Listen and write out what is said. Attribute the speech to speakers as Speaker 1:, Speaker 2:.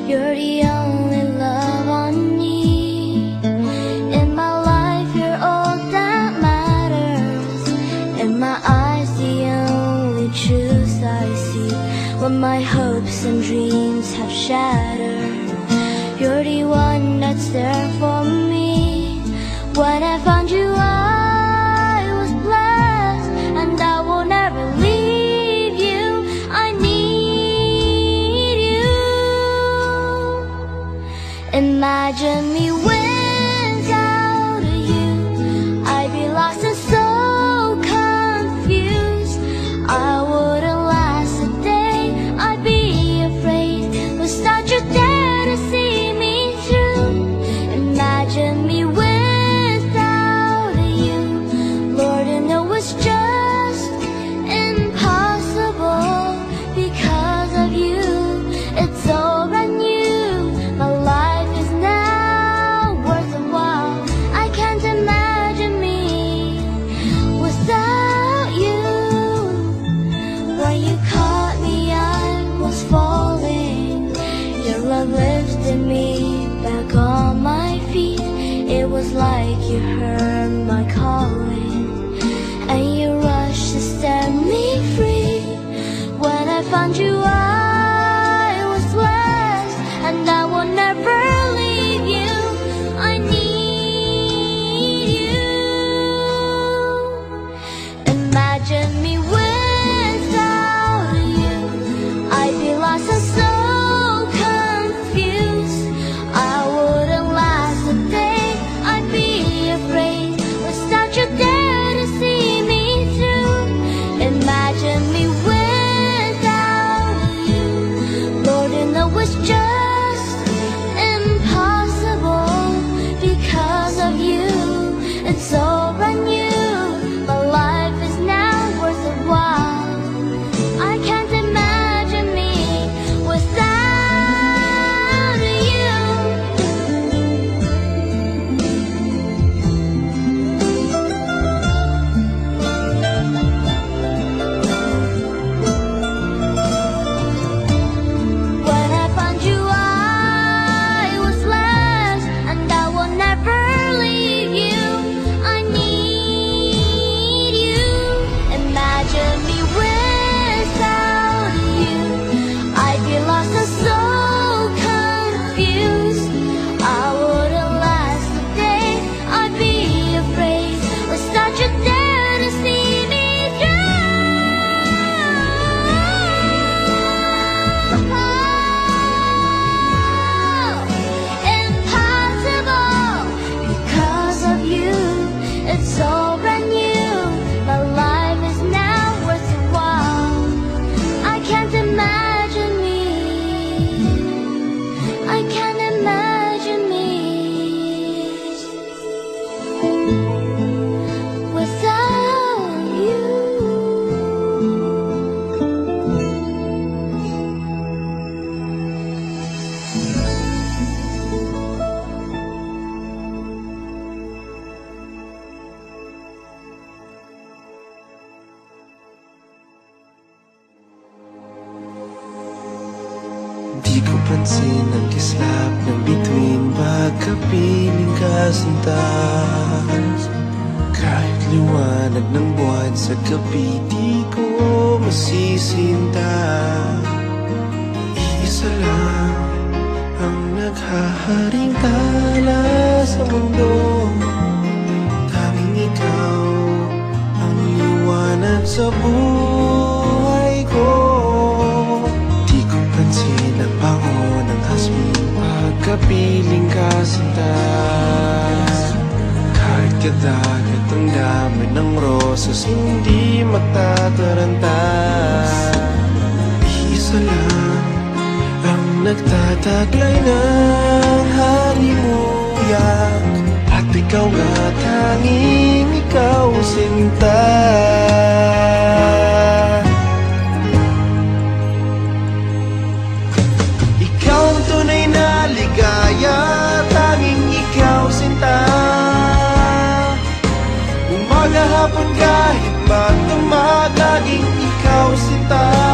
Speaker 1: You're the only love I need. In my life, you're all that matters. In my eyes, the only truth I see. When my hopes and dreams have shattered, you're the one that's there for me. When I found you, I was blessed, and I will never leave you. I need you. Imagine me without you. I'd be lost and so confused. I wouldn't last a day. I'd be afraid. Was not you there to see me through? Imagine me without you. Lord, I know it's just impossible. Because of you, it's all brand new. My life is now worth a while. I can't imagine me without you. When you caught me, I was falling. Your love lifted me back on my feet. It was like you heard my calling, and you rushed to set me free. When I found you, I was blessed, and I will never leave you. I need you. Imagine me without you. I'd be lost and so confused. I wouldn't last a day. I'd be afraid. Was not you there to see me through? Imagine me without you. Lord, I know it's just impossible. Because of you, it's all brand new. My life is now worth a while. I can't imagine me without you. When I found you, I was blessed, and I will never leave you. I need you. Imagine me without you. I'd be lost and so confused. I wouldn't last a day. I'd be afraid. Was not you there to see me impossible. Because of you, it's all brand new. My life is now worth a while. I can't imagine me. I can't imagine me without you.
Speaker 2: Di ko pansin ang kislap ng bituin pagkapiling ka sinta. Kahit liwanag ng buwan sa gabi, di ko masisinta. Iisa lang ang naghaharing tala sa mundo. Tanging ikaw ang liwanag sa buhay ko. Di ko pansin ang bango ng hasmin pagkapiling ka sinta. Kahit kadagat ang dami ng rosas, hindi matataranta. Isa lang ang nagtataglay ng halimuyak, at ikaw nga tanging ikaw sinta. Ikaw ang tunay na ligaya, tanging ikaw sinta. Umaga hapon kahit magdamag, laging ikaw sinta.